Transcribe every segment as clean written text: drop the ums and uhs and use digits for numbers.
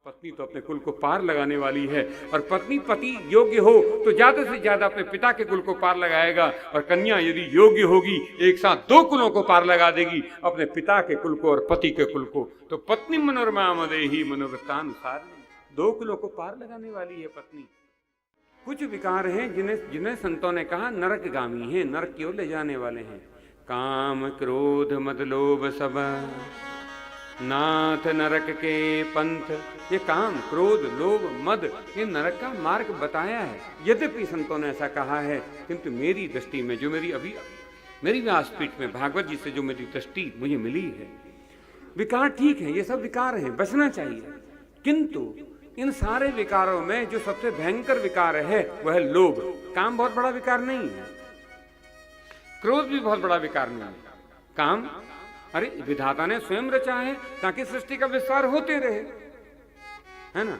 पत्नी तो अपने कुल को पार लगाने वाली है, और पत्नी पति योग्य हो तो ज्यादा से ज्यादा अपने पिता के कुल को पार लगाएगा, और कन्या यदि योग्य होगी एक साथ दो कुलों को पार लगा देगी, अपने पिता के कुल को और पति के कुल को। तो पत्नी मनोरमा मदेही मनोवृत्तानुसार, दो कुलों को पार लगाने वाली है पत्नी। कुछ विकार हैं जिन्हें संतों ने कहा नरकगामी हैं, नरक की ओर ले जाने वाले हैं। काम क्रोध मद लोभ सब नाथ नरक के पंथ। ये काम क्रोध लोभ मद ये नरक का मार्ग बताया है। यद्यपि संतों ने ऐसा कहा है, किंतु मेरी दृष्टि में जो मेरी व्यासपीठ में भागवत जी से जो मेरी दृष्टि मुझे मिली है, विकार ठीक है, ये सब विकार हैं, बचना चाहिए। किंतु इन सारे विकारों में जो सबसे भयंकर विकार है वह है लोभ। काम बहुत बड़ा विकार नहीं है, क्रोध भी बहुत बड़ा विकार नहीं है। काम अरे विधाता ने स्वयं रचा है ताकि सृष्टि का विस्तार होते रहे, है ना।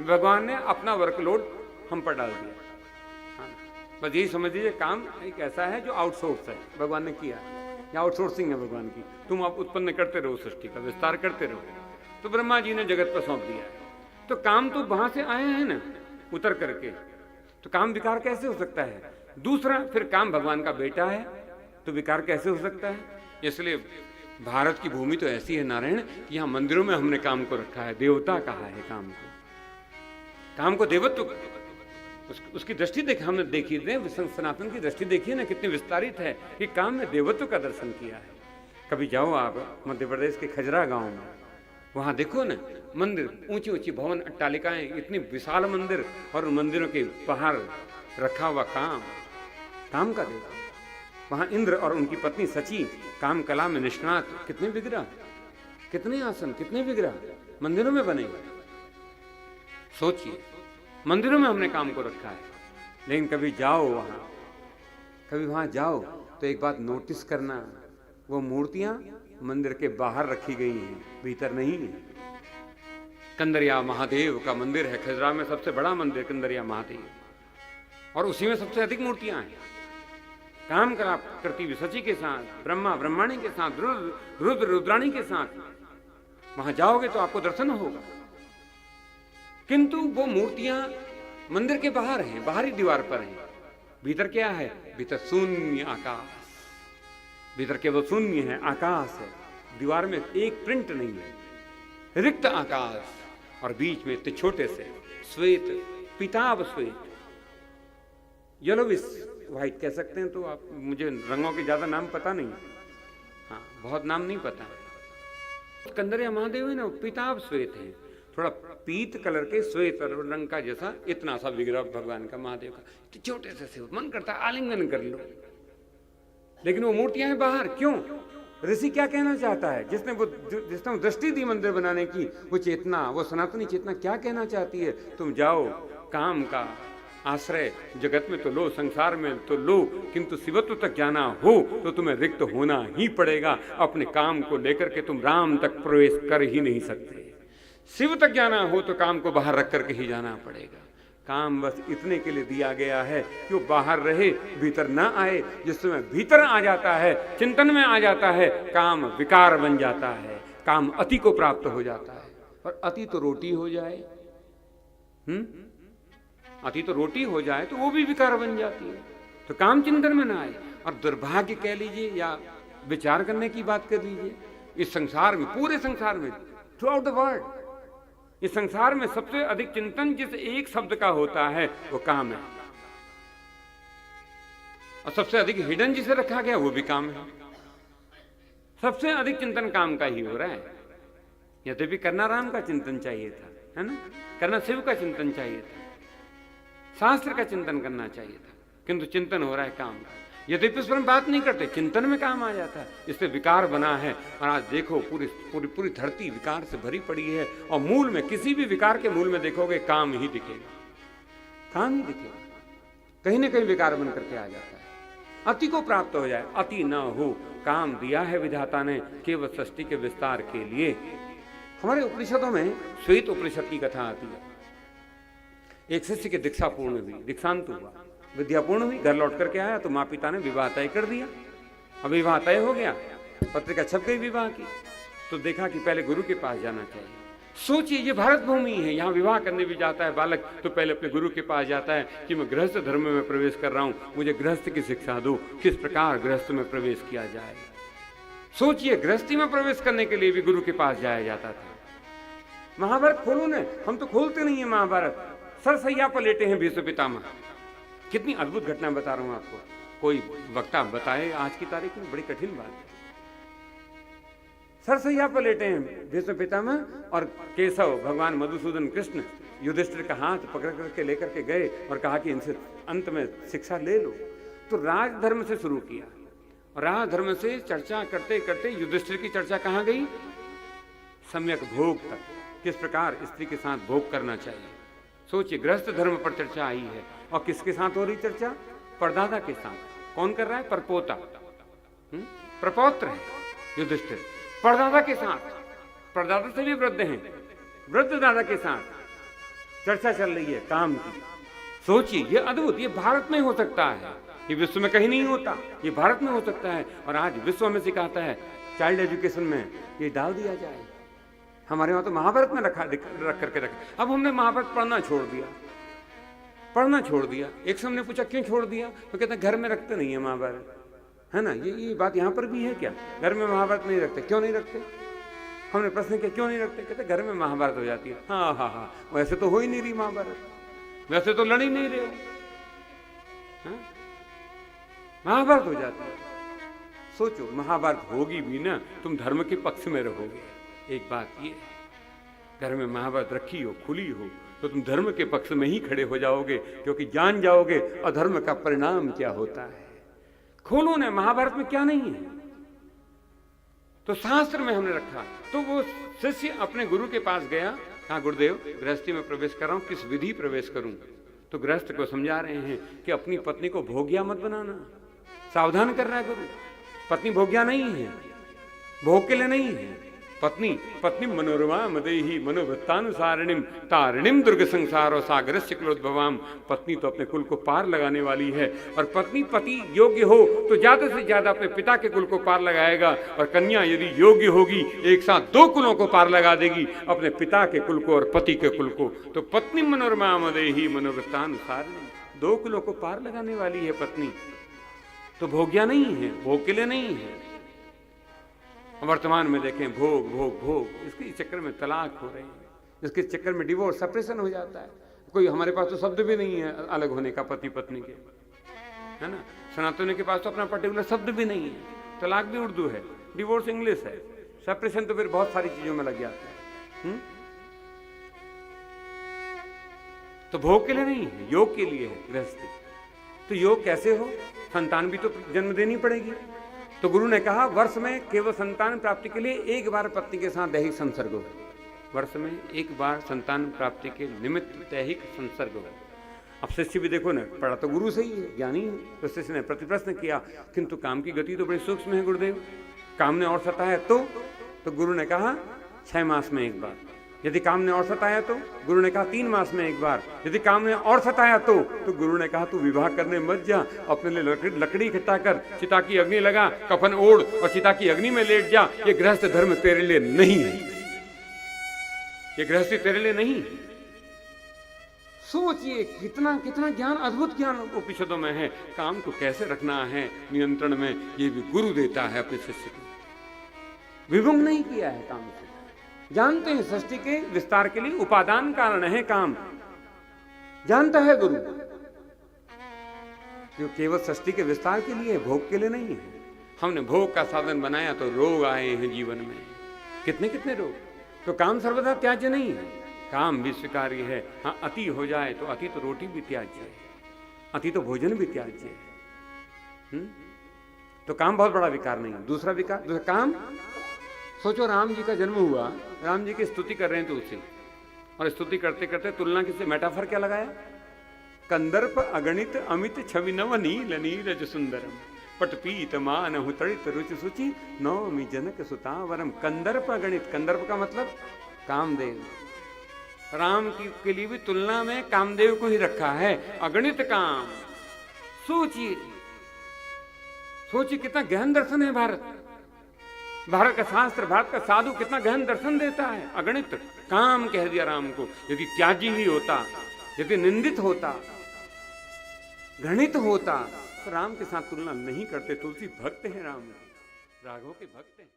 भगवान ने अपना वर्कलोड हम पर डाल दिया। बस यही समझ लीजिए, काम एक ऐसा है जो आउटसोर्स है, भगवान ने किया, या आउटसोर्सिंग है भगवान की। तुम आप उत्पन्न करते रहो, सृष्टि का विस्तार करते रहो। तो ब्रह्मा जी ने जगत पर सौंप दिया है। तो काम तो वहां से आए हैं ना, उतर करके। तो काम विकार कैसे हो सकता है? दूसरा, फिर काम भगवान का बेटा है तो विकार कैसे हो सकता है? इसलिए भारत की भूमि तो ऐसी है नारायण कि यहाँ मंदिरों में हमने काम को रखा है, देवता कहा है काम को देवत्व। उसकी दृष्टि देख हमने देखी है, सनातन की दृष्टि देखिए ना कितनी विस्तारित है कि काम में देवत्व का दर्शन किया है। कभी जाओ आप मध्य प्रदेश के खजरा गांव में, वहां देखो ना मंदिर, ऊंची ऊंची भवन अट्टालिकाएं, इतनी विशाल मंदिर, और मंदिरों के बाहर रखा हुआ काम का देवता। वहां इंद्र और उनकी पत्नी सची काम कला में निष्णात, कितने विग्रह, कितने आसन, कितने विग्रह मंदिरों में बने। सोचिए, मंदिरों में हमने काम को रखा है। लेकिन कभी वहां जाओ तो एक बात नोटिस करना, वो मूर्तियां मंदिर के बाहर रखी गई हैं, भीतर नहीं है। कंदरिया महादेव का मंदिर है खजरा में, सबसे बड़ा मंदिर कंदरिया महादेव, और उसी में सबसे अधिक मूर्तियां हैं। काम कला करती हुई सची के साथ, ब्रह्मा ब्रह्माणी के साथ, रुद्र रुद्राणी के साथ, वहां जाओगे तो आपको दर्शन होगा। किंतु वो मूर्तियां मंदिर के बाहर हैं, बाहरी दीवार पर हैं। भीतर क्या है? भीतर शून्य आकाश, भीतर केवल शून्य है, आकाश है। दीवार में एक प्रिंट नहीं है, रिक्त आकाश, और बीच में इतने छोटे से श्वेत, पीताभ श्वेत, येलोविश व्हाइट कह सकते हैं। तो आप, मुझे रंगों के ज्यादा नाम पता नहीं, हाँ बहुत नाम नहीं पता। कंदरिया महादेव है ना, पीताभ श्वेत है, थोड़ा पीत कलर के श्वेत रंग का जैसा, इतना सा विग्रह भगवान का, महादेव का, तो छोटे से मन करता है आलिंगन कर लो। लेकिन वो मूर्तियां हैं बाहर, क्यों? ऋषि क्या कहना चाहता है? जिसने वो दृष्टि दी मंदिर बनाने की, वो चेतना, वो सनातनी चेतना क्या कहना चाहती है? तुम जाओ, काम का आश्रय जगत में तो लो, संसार में तो लो, किंतु शिवत्व तक जाना हो तो तुम्हें रिक्त होना ही पड़ेगा। अपने काम को लेकर के तुम राम तक प्रवेश कर ही नहीं सकते। शिव तक जाना हो तो काम को बाहर रख करके ही जाना पड़ेगा। काम बस इतने के लिए दिया गया है कि वो बाहर रहे, भीतर ना आए। जिस समय भीतर आ जाता है, चिंतन में आ जाता है, काम विकार बन जाता है, काम अति को प्राप्त हो जाता है। और अति तो रोटी हो जाए, अति तो रोटी हो जाए तो वो भी विकार बन जाती है। तो काम चिंतन में ना आए। और दुर्भाग्य कह लीजिए या विचार करने की बात कर लीजिए, इस संसार में, पूरे संसार में, थ्रू आउट द वर्ल्ड, इस संसार में सबसे अधिक चिंतन जिस एक शब्द का होता है वो काम है, और सबसे अधिक हिडन जिसे रखा गया वो भी काम है। सबसे अधिक चिंतन काम का ही हो रहा है। यद्यपि करना राम का चिंतन चाहिए था, है ना, करना शिव का चिंतन चाहिए था, शास्त्र का चिंतन करना चाहिए था, किंतु चिंतन हो रहा है काम का। यद्यपि इस पर हम बात नहीं करते, चिंतन में काम आ जाता है, इससे विकार बना है। और आज देखो पूरी धरती विकार से भरी पड़ी है, और मूल में, किसी भी विकार के मूल में देखोगे काम ही दिखेगा, काम ही दिखेगा, कहीं ना कहीं विकार बन करके आ जाता है। अति को प्राप्त हो जाए, अति न हो। काम दिया है विधाता ने केवल सृष्टि के विस्तार के लिए। हमारे उपनिषदों में श्वेत उपनिषद की कथा आती है। एक शिष्य की दीक्षा पूर्ण हुई, दीक्षांत हुआ, विद्या पूर्ण हुई, घर लौट करके आया तो माँ पिता ने विवाह तय कर दिया। अब विवाह तय हो गया, पत्रिका छप गई विवाह की। तो देखा कि पहले गुरु के पास जाना चाहिए। सोचिए ये भारत भूमि है, यहाँ विवाह करने भी जाता है बालक तो पहले अपने गुरु के पास जाता है कि मैं गृहस्थ धर्म में प्रवेश कर रहा हूँ, मुझे गृहस्थ की शिक्षा दो, किस प्रकार गृहस्थ में प्रवेश किया जाए। सोचिए गृहस्थी में प्रवेश करने के लिए भी गुरु के पास जाया जाता था। महाभारत खोलो न, हम तो खोलते नहीं है महाभारत। सरसैया पर लेटे हैं भीष्म पितामह। कितनी अद्भुत घटना बता रहा हूं आपको, कोई वक्ता बताए आज की तारीख में, बड़ी कठिन बात है। सरसैया पर लेटे हैं भीष्म पितामह और केशव भगवान मधुसूदन कृष्ण युधिष्ठिर का हाथ पकड़ करके लेकर के गए और कहा कि इनसे अंत में शिक्षा ले लो। तो राजधर्म से शुरू किया, राजधर्म से चर्चा करते करते युधिष्ठिर की चर्चा कहां गई, सम्यक भोग तक, किस प्रकार स्त्री के साथ भोग करना चाहिए। सोचिए गृहस्थ धर्म पर चर्चा आई है और किसके साथ हो रही चर्चा, परदादा के साथ। कौन कर रहा है, परपोता, प्रपौत्र है युधिष्ठिर, परदादा के साथ, परदादा से भी वृद्ध हैं, वृद्ध दादा के साथ चर्चा चल रही है काम की। सोचिए ये अद्भुत, ये भारत में हो सकता है, ये विश्व में कहीं नहीं होता, ये भारत में हो सकता है। और आज विश्व में सिखाता है, चाइल्ड एजुकेशन में ये डाल दिया जाए। हमारे वहां तो महाभारत में रख करके रखा। अब हमने महाभारत पढ़ना छोड़ दिया, पढ़ना छोड़ दिया। एक से हमने पूछा क्यों छोड़ दिया, तो कहते हैं घर में रखते नहीं है महाभारत, है ना। ये बात यहाँ पर भी है क्या, घर में महाभारत नहीं रखते, क्यों नहीं रखते। हमने प्रश्न किया क्यों नहीं रखते, कहते घर में महाभारत हो जाती है। हाँ हाँ हाँ, वैसे तो हो ही नहीं रही महाभारत, वैसे तो लड़ ही नहीं रहे हो, महाभारत हो जाती है। सोचो महाभारत होगी भी ना, तुम धर्म के पक्ष में रहोगे। एक बात ये, घर में महाभारत रखी हो, खुली हो, तो तुम धर्म के पक्ष में ही खड़े हो जाओगे, क्योंकि जान जाओगे अधर्म का परिणाम क्या होता है। खोलो ना, महाभारत में क्या नहीं है, तो शास्त्र में हमने रखा। तो वो शिष्य अपने गुरु के पास गया, कहा गुरुदेव गृहस्थी में प्रवेश कर रहा हूं, किस विधि प्रवेश करूं। तो गृहस्थ को समझा रहे हैं कि अपनी पत्नी को भोग्या मत बनाना, सावधान कर रहा है गुरु। पत्नी भोग्या नहीं है, भोग के लिए नहीं है। पत्नी पत्नी मनोरमा मदेही मनोवृत्तानुसारिणीम तारिणीम दुर्ग संसारो सागरस्य कुलोद्भवाम। पत्नी तो अपने कुल को पार लगाने वाली है, और पत्नी पति योग्य हो तो ज्यादा से ज्यादा अपने पिता के कुल को पार लगाएगा, और कन्या यदि योग्य होगी एक साथ 2 कुलों को पार लगा देगी, अपने पिता के कुल को और पति के कुल को। तो पत्नी मनोरमा मदेही मनोवृत्तानुसारिणीम, 2 कुलों को पार लगाने वाली है पत्नी, तो भोग्या नहीं है, भोग के लिए नहीं है। वर्तमान में देखें भोग भोग भोग, इसके चक्कर में तलाक हो रहे हैं, इसके चक्कर में डिवोर्स सेपरेशन हो जाता है। कोई हमारे पास तो शब्द भी नहीं है अलग होने का पति पत्नी के, है ना। सनातनों के पास तो अपना पर्टिकुलर शब्द भी नहीं है। तलाक भी उर्दू है, डिवोर्स इंग्लिश है, सेपरेशन तो फिर बहुत सारी चीजों में लग जाता है। तो भोग के लिए नहीं है, योग के लिए है गृहस्थी। तो योग कैसे हो, संतान भी तो जन्म देनी पड़ेगी। तो गुरु ने कहा वर्ष में केवल संतान प्राप्ति के लिए 1 बार पत्नी के साथ दैहिक संसर्ग हो, वर्ष में 1 बार संतान प्राप्ति के निमित्त दैहिक संसर्ग हो। अब शिष्य भी देखो ना, पढ़ा तो गुरु से ही है, ज्ञानी है। तो शिष्य ने प्रतिप्रश्न किया, किंतु काम की गति तो बड़ी सूक्ष्म है गुरुदेव, काम ने और सताया तो गुरु ने कहा 6 मास में 1 बार। यदि काम ने और सताया तो गुरु ने कहा 3 मास में 1 बार। यदि काम ने और सताया तो गुरु ने कहा तू विवाह करने मत जा, अपने लिए लकड़ी इकट्ठा कर, चिता की अग्नि लगा, कफन ओढ़ और चिता की अग्नि में लेट जा। ये गृहस्थ धर्म तेरे लिए नहीं है, ये गृहस्थी तेरे लिए नहीं है। सोचिए कितना कितना ज्ञान, अद्भुत ज्ञान उपनिषदों में है। काम को कैसे रखना है नियंत्रण में, ये भी गुरु देता है अपने शिष्य को। विभंग नहीं किया है काम से, जानते हैं सृष्टि के विस्तार के लिए उपादान कारण है काम, जानता है गुरु। जो केवल सृष्टि के विस्तार के लिए, भोग के लिए नहीं है। हमने भोग का साधन बनाया तो रोग आए हैं जीवन में, कितने कितने रोग। तो काम सर्वदा त्याज्य नहीं है, काम भी स्वीकार्य है। हाँ, अति हो जाए तो अति तो रोटी भी त्याज्य है, अति तो भोजन भी त्याज्य है। तो काम बहुत बड़ा विकार नहीं है। दूसरा विकार, दूसरा काम, सोचो राम जी का जन्म हुआ, राम जी की स्तुति कर रहे हैं तुलसी, और स्तुति करते करते तुलना किससे, मेटाफर क्या लगाया, कंदर्प अगणित अमित छवि नव नील नीरज सुंदरम पटपीत मान तड़ित रुचि सुचि नवमी जनक सुतावरम। कंदर्प अगणित, कंदर्प का मतलब कामदेव। राम की के लिए भी तुलना में कामदेव को ही रखा है, अगणित काम। सोचिए सोचिए कितना गहन दर्शन है भारत। भारत का शास्त्र, भारत का साधु कितना गहन दर्शन देता है। अगणित काम कह दिया राम को। यदि त्याजी ही होता, यदि निंदित होता, घृणित होता, तो राम के साथ तुलना नहीं करते। तुलसी भक्त है राम, राघव के भक्त हैं।